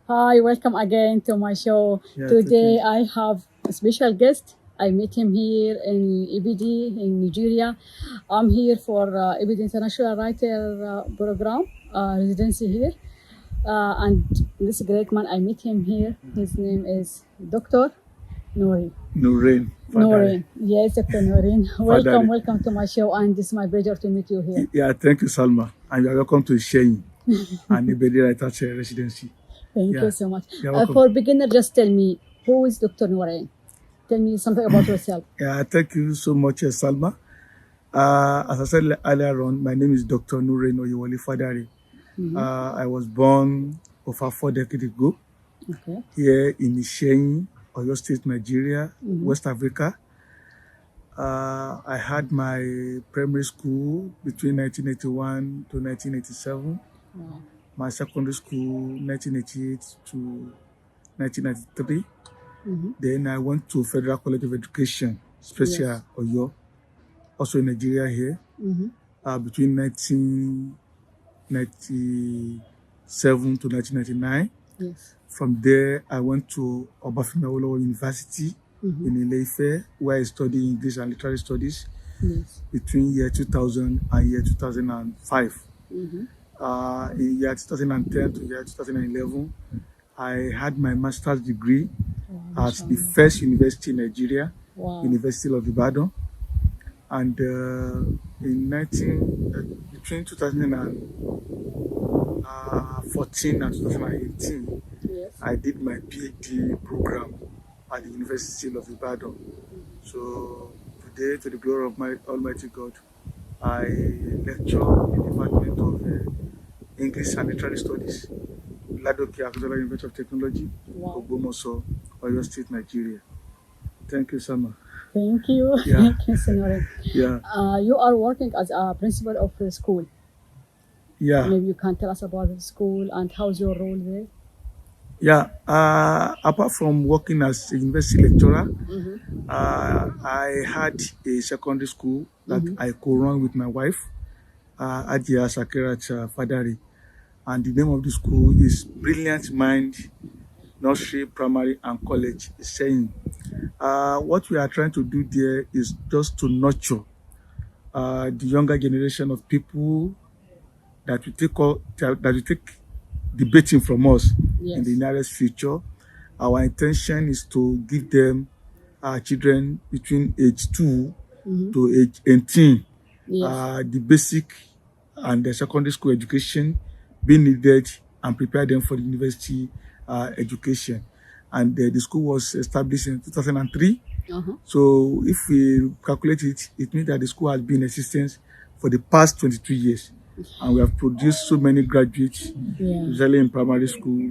Hi, welcome again to my show. Today I have a special guest. I met him here in Ebedi in Nigeria. I'm here for Ebedi International Writer Program residency here. And this great man, I met him here. His name is Dr. Nureni Fadare. Yes, Dr. Nureni. Welcome to my show, and it's my pleasure to meet you here. Yeah, thank you, Salma. And you are welcome to Iseyin and Ebedi Writer's Residency. Thank you so much. For beginner, just tell me, who is Dr. Nureni? Tell me something about yourself. Yeah, thank you so much, Salma. As I said earlier on, my name is Dr. Nureni Fadare. I was born over 4 decades ago here in Iseyin, Oyo State, Nigeria, West Africa. I had my primary school between 1981 to 1987. Wow. My secondary school 1988 to 1993. Then I went to Federal College of Education, Special Oyo, also in Nigeria here, between 1997 to 1999. Yes. From there, I went to Obafemi Awolowo University in Ile-Ife, where I studied English and Literary Studies between year 2000 and year 2005. In year 2010 to year 2011, I had my master's degree at the first university in Nigeria, University of Ibadan. And between 2014 and 2018, I did my PhD program at the University of Ibadan. So today, to the glory of my Almighty God, I lecture in the Department of English and Literary Studies, Ladoke Akozola University of Technology, Ogbomoso, Oyo State, Nigeria. Thank you, Sama. Thank you. Yeah. Thank you, Senore. Yeah. You are working as a principal of the school. Yeah. Maybe you can tell us about the school and how's your role there? Yeah. Apart from working as a university lecturer, I had a secondary school that I co-run with my wife, Ajia Sakirat Fadare. And the name of the school is Brilliant Mind Nursery, Primary and College, Iseyin. What we are trying to do there is just to nurture the younger generation of people that we take debating from us in the nearest future. Our intention is to give them children between age 2 to age 18 the basic and the secondary school education being needed and prepare them for the university education. And the school was established in 2003. So if we calculate it, it means that the school has been in existence for the past 22 years. And we have produced so many graduates, usually in primary school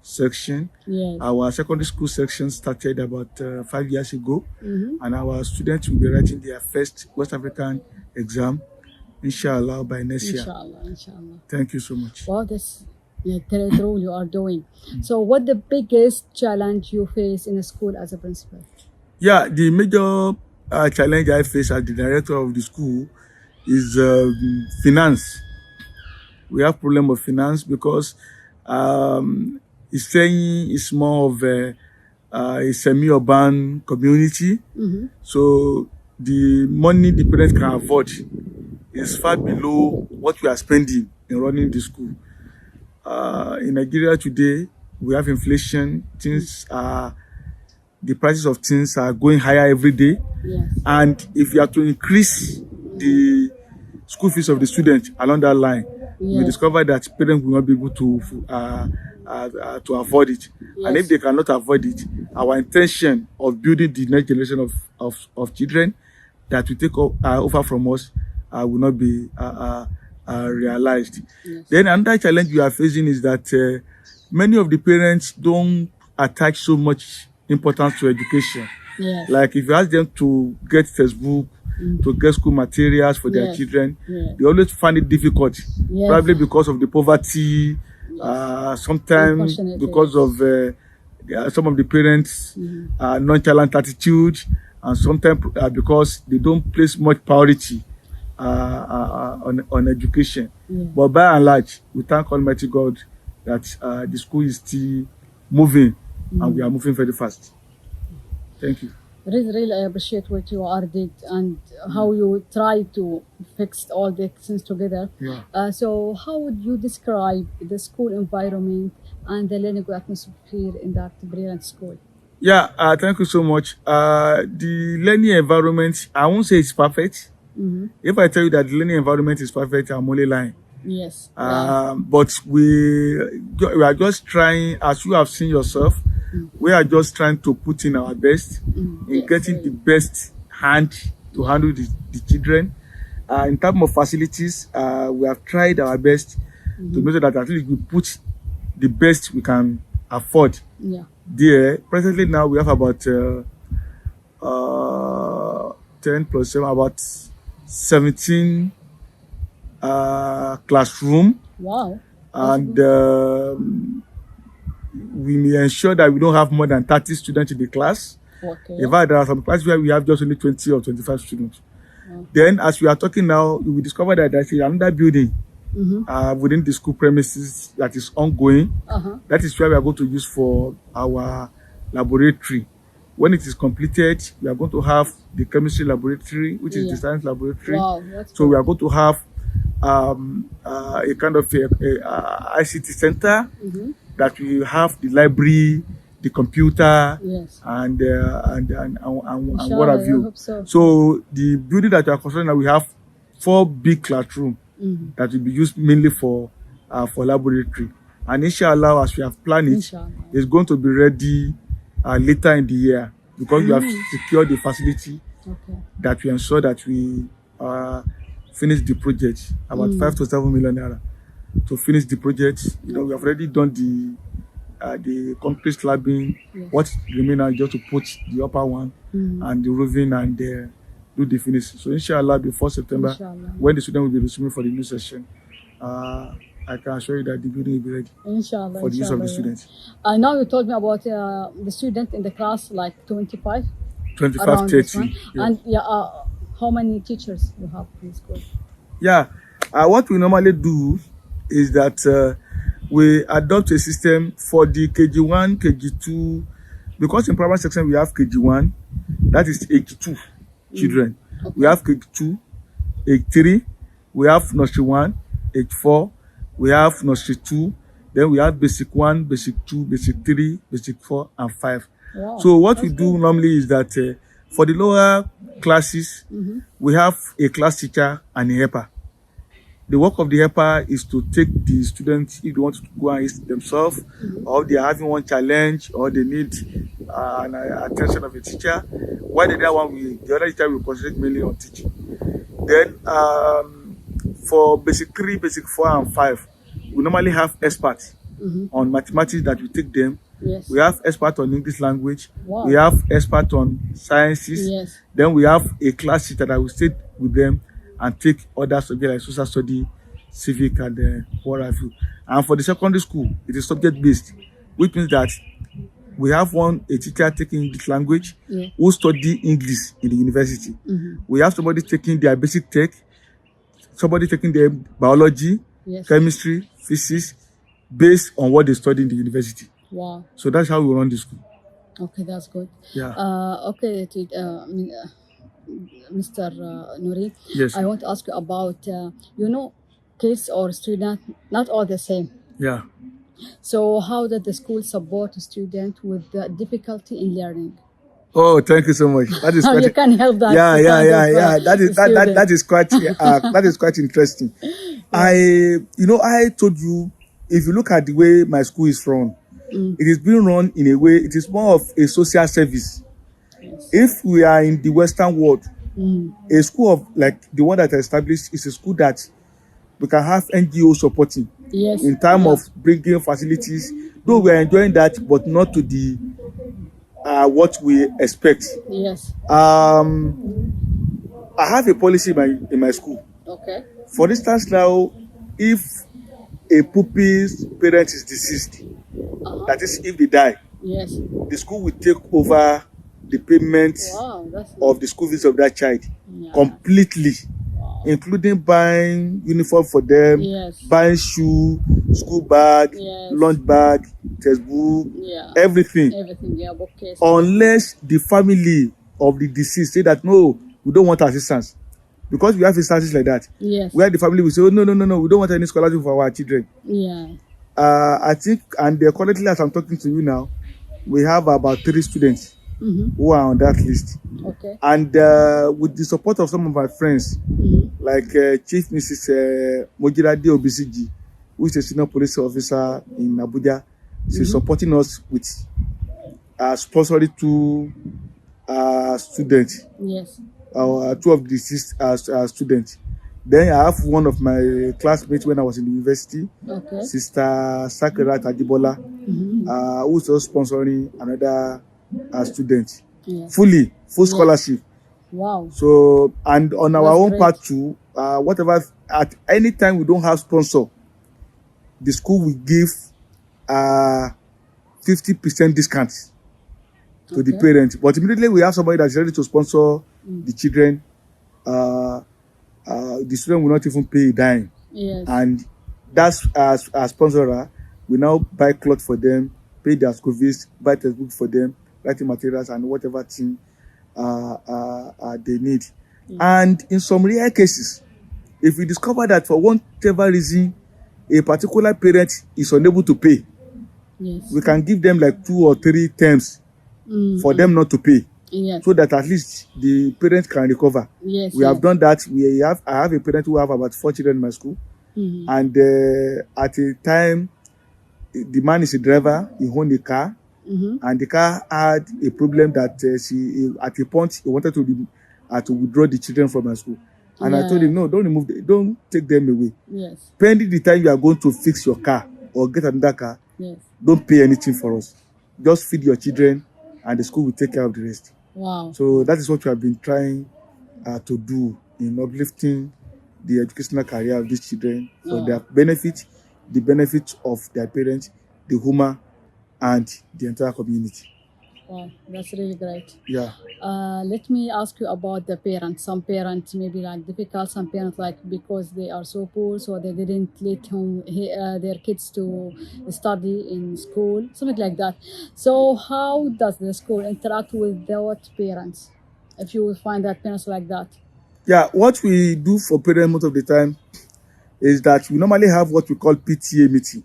section. Our secondary school section started about 5 years ago. And our students will be writing their first West African exam, inshallah, by next year. Inshallah. Thank you so much. Wow, that's a great role you are doing. So what the biggest challenge you face in a school as a principal? Yeah, the major challenge I face as the director of the school is finance. We have problem of finance because Iseyin is more of a semi-urban community. So the money the parents can afford is far below what we are spending in running the school. In Nigeria today, we have inflation. The prices of things are going higher every day. And if you are to increase the school fees of the student along that line, we discover that parents will not be able to afford it. And if they cannot afford it, our intention of building the next generation of children that will take over from us will not be realized. Then another challenge we are facing is that many of the parents don't attach so much importance to education. Like if you ask them to get textbook, to get school materials for their children, they always find it difficult. Probably because of the poverty, sometimes because of some of the parents' nonchalant attitude, and sometimes because they don't place much priority on education. But by and large, we thank Almighty God that the school is still moving, and we are moving very fast. Thank you. Really, I appreciate what you are did and how you try to fix all the things together. Yeah. So how would you describe the school environment and the learning atmosphere in that brilliant school? Yeah, thank you so much. The learning environment, I won't say it's perfect. If I tell you that the learning environment is perfect, I'm only lying. Yes. But we are just trying, as you have seen yourself, we are just trying to put in our best in getting the best hand to handle the children. In terms of facilities, we have tried our best to make sure that at least we put the best we can afford. Yeah. There, presently now we have about 10 plus 7, about 17 classroom. Wow. And we may ensure that we don't have more than 30 students in the class. Okay. In fact, there are some classes where we have just only 20 or 25 students. Then, as we are talking now, you will discover that there's another building within the school premises that is ongoing. That is where we are going to use for our laboratory. When it is completed, we are going to have the chemistry laboratory, which is the science laboratory. Wow, so we are going to have a kind of a ICT center that will have the library, the computer, and what have you. So the building that we are constructing now, we have 4 big classrooms that will be used mainly for laboratory. And inshallah, as we have planned it, it's going to be ready later in the year, because we have secured the facility that we ensure that we finish the project, about 5 to 7 million naira to finish the project. You know, we have already done the concrete slabbing. What remains now is just to put the upper one and the roofing and do the finish. So inshallah, before September, when the student will be resuming for the new session, I can assure you that the building will be ready for the use of the students. Now you told me about the student in the class, like 25, 30. And how many teachers you have in school? Yeah, what we normally do is that we adopt a system for the KG1, KG2, because in primary section we have KG1, that is 82 children. We have KG2, 83, we have nursery 1, 84, we have nursery 2, then we have basic 1, basic 2, basic 3, basic 4, and 5. Wow, so what we do normally is that for the lower classes, we have a class teacher and a helper. The work of the helper is to take the students, if they want to go and eat themselves, or they are having one challenge, or they need an attention of a teacher. While the other teacher will concentrate mainly on teaching. Then for basic 3, basic 4, and 5, we normally have experts on mathematics that we take them. We have experts on English language. We have experts on sciences. Then we have a class teacher that will stay with them and take other subjects like social study, civic, and what have you. And for the secondary school, it is subject-based, which means that we have a teacher taking English language who study English in the university. We have somebody taking their basic tech, somebody taking their biology, chemistry, physics, based on what they study in the university. Wow. So that's how we run the school. Okay, that's good. Yeah. Okay, Mr. Nuri, yes. I want to ask you about, kids or students, not all the same. Yeah. So how did the school support a student with difficulty in learning? Oh, thank you so much. That is quite you can help that. Yeah. That is quite interesting. I told you, if you look at the way my school is run, it is being run in a way, it is more of a social service. If we are in the Western world, a school of like the one that I established is a school that we can have NGO supporting in terms of bringing facilities. Though we are enjoying that, but not to the what we expect. Yes. I have a policy in my school. Okay. For instance, now, if a pupil's parent is deceased, that is, if they die, the school will take over the payment of the school fees of that child completely. including buying uniform for them, Yes. buying shoe, school bag, Yes. lunch bag, textbook, Yeah. everything. Everything. Yeah. Bookcase. Unless the family of the deceased say that no, we don't want assistance. Because we have instances like that. Yes. Where the family will say, oh, no, we don't want any scholarship for our children. Yeah. I think, and currently as I'm talking to you now, we have about 3 students who are on that list. Okay. And with the support of some of my friends, like Chief Mrs. Mojirade Obisiji, who is a senior police officer in Abuja, she's supporting us with sponsoring 2 students. Yes. 2 of the deceased students. Then I have one of my classmates when I was in the university, Okay. Sister Sakura Tajibola, who is also sponsoring another student. Yes. Full scholarship. Wow. So, and on our That's own great. part too, whatever, at any time we don't have sponsor, the school will give 50% discount to the Okay. parents. But immediately we have somebody that's ready to sponsor the children, the student will not even pay a dime. Yes. And that's as sponsor, we now buy clothes for them, pay their school fees, buy textbook for them, writing materials and whatever thing they need. And in some rare cases, if we discover that for whatever reason a particular parent is unable to pay, Yes. we can give them like 2 or 3 terms for them not to pay, Yes. so that at least the parents can recover. Yes. We have done that. I have a parent who have about 4 children in my school, and at a time, the man is a driver. He owned a car, and the car had a problem that at a point he wanted to withdraw the children from my school, and I told him, no, don't take them away. Yes. Pending the time you are going to fix your car or get another car, Yes. don't pay anything for us. Just feed your children, and the school will take care of the rest. Wow. So that is what we have been trying to do in uplifting the educational career of these children for their benefit, the benefit of their parents, the human, and the entire community. Wow, that's really great. Yeah. Let me ask you about the parents. Some parents maybe like difficult. Some parents like because they are so poor, so they didn't let their kids to study in school, something like that. So how does the school interact with those parents? If you will find that parents like that. Yeah, what we do for parents most of the time is that we normally have what we call PTA meeting.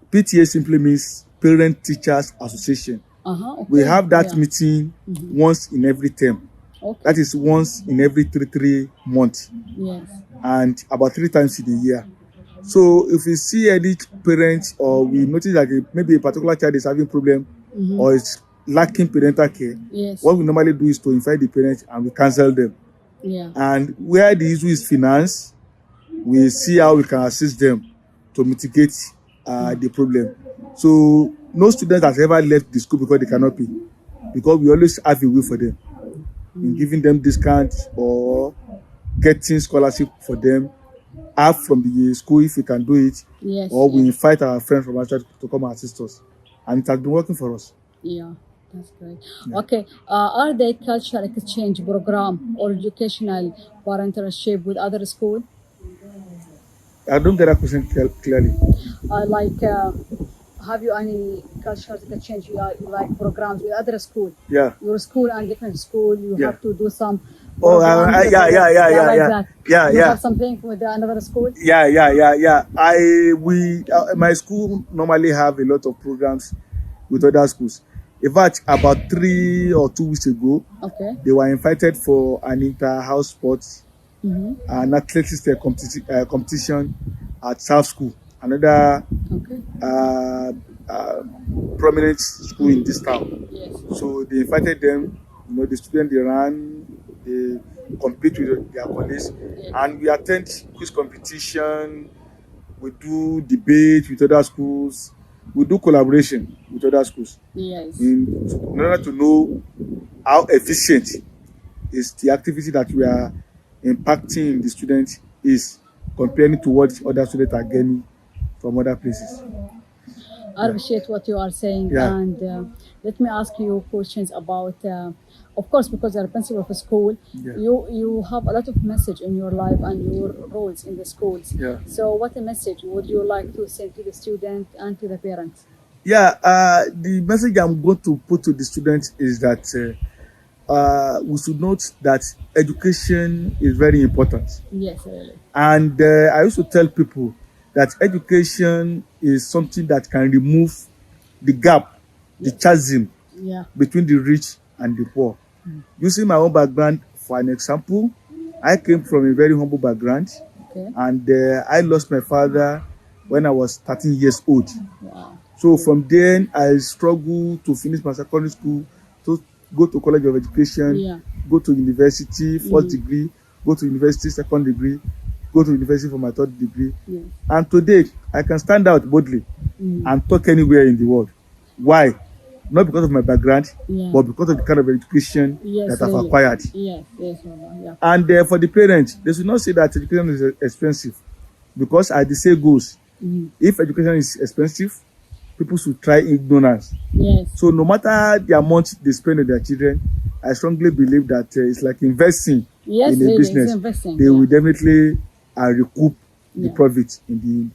PTA simply means Parent Teachers Association. Okay. We have that meeting once in every term. Okay. That is once in every 3 months. Yes. And about 3 times in a year. So if we see any parent or we notice that maybe a particular child is having problem or is lacking parental care, Yes. what we normally do is to invite the parents and we counsel them. Yeah. And where the issue is finance, we see how we can assist them to mitigate the problem. So no student has ever left the school because they cannot pay, because we always have a way for them in giving them discounts or getting scholarship for them, half from the school if we can do it, Yes. or we invite our friends from outside to come and assist us, and it has been working for us. Yeah, that's great. Okay, are there cultural exchange program or educational partnership with other school? I don't get that question clearly. Have you any cultural exchange like programs with other school? Yeah. Your school and different school, you have to do some. Oh, programs yeah. like that. Yeah, you yeah. have something with another school? Yeah. My school normally have a lot of programs with other schools. In fact, about 3 or 2 weeks ago, Okay. they were invited for an inter-house sports, an athletics competition at South School, another Okay. prominent school in this town. Yes. So they invited them. The students they ran, they compete with their colleagues, and we attend quiz competition. We do debate with other schools. We do collaboration with other schools. Yes. In order to know how efficient is the activity that we are impacting in the students is comparing to what other students are getting from other places. I appreciate what you are saying, and let me ask you questions about. Of course, because you're a principal of a school, you have a lot of message in your life and your roles in the schools. Yeah. So, what a message would you like to send to the student and to the parents? Yeah, the message I'm going to put to the students is that we should note that education is very important. Yes, really. And I used to tell people that education is something that can remove the gap, the chasm between the rich and the poor. Using my own background for an example, I came from a very humble background, and I lost my father when I was 13 years old. Wow. So from then, I struggled to finish my secondary school, to go to College of Education, go to university, first degree, go to university, second degree, go to university for my third degree. And today, I can stand out boldly and talk anywhere in the world. Why? Not because of my background, but because of the kind of education that I've acquired. And for the parents, they should not say that education is expensive, because as the saying goes, if education is expensive, people should try ignorance. So no matter the amount they spend on their children, I strongly believe that it's like investing in a business. They will definitely recoup the profit in the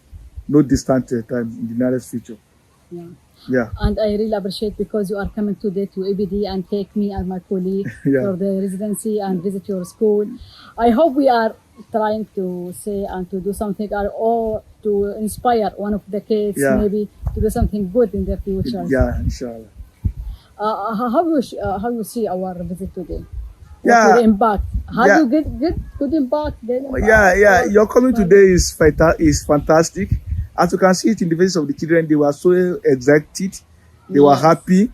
no distant time, in the nearest future. And I really appreciate because you are coming today to Ebedi and take me and my colleague for the residency and visit your school. I hope we are trying to say and to do something or to inspire one of the kids maybe to do something good in their future. Inshallah. How you see our visit today? The impact. How do you get good impact? Your coming today is fantastic. As you can see it in the faces of the children, they were so excited. They were happy,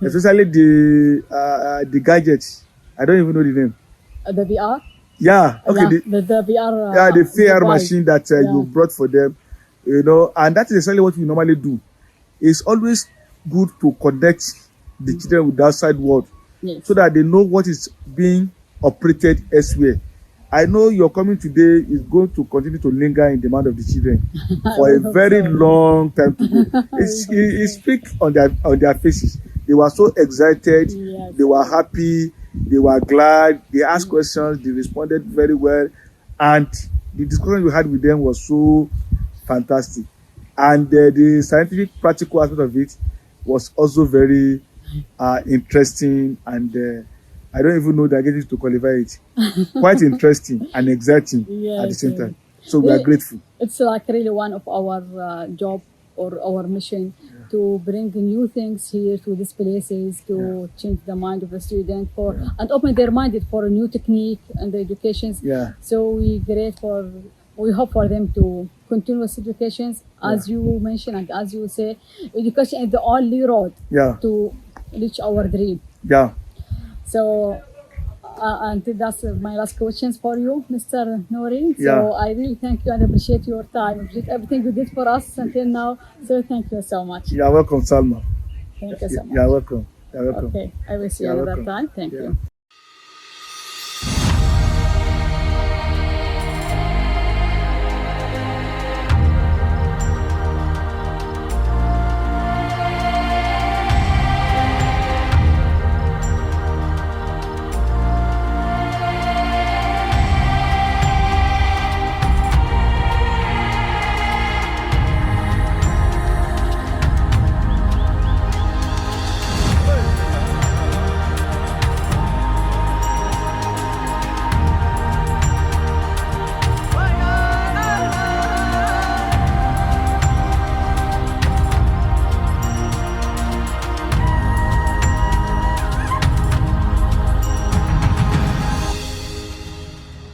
especially the gadgets. I don't even know the name. The VR? Yeah. Okay. The VR. The VR machine that you brought for them, and that is exactly what we normally do. It's always good to connect the children with the outside world, so that they know what is being operated elsewhere. I know your coming today is going to continue to linger in the mind of the children for a very long time today. It speaks on their faces. They were so excited. They were happy. They were glad. They asked questions. They responded very well. And the discussion we had with them was so fantastic. And the scientific practical aspect of it was also very interesting, and I don't even know the adjectives to qualify it. Quite interesting and exciting at the same time. So we are grateful. It's like really one of our job or our mission to bring new things here to these places, to change the mind of the student and open their mind for a new technique and the educations. So we hope for them to continuous educations, as you mentioned and as you say, education is the only road to reach our dream. So, and that's my last questions for you, Mr. Nureni. So I really thank you and appreciate your time, appreciate everything you did for us until now. So thank you so much. You're welcome, Salma. Thank you so much. You're welcome. You're welcome. Okay, I will see you another time. Thank you.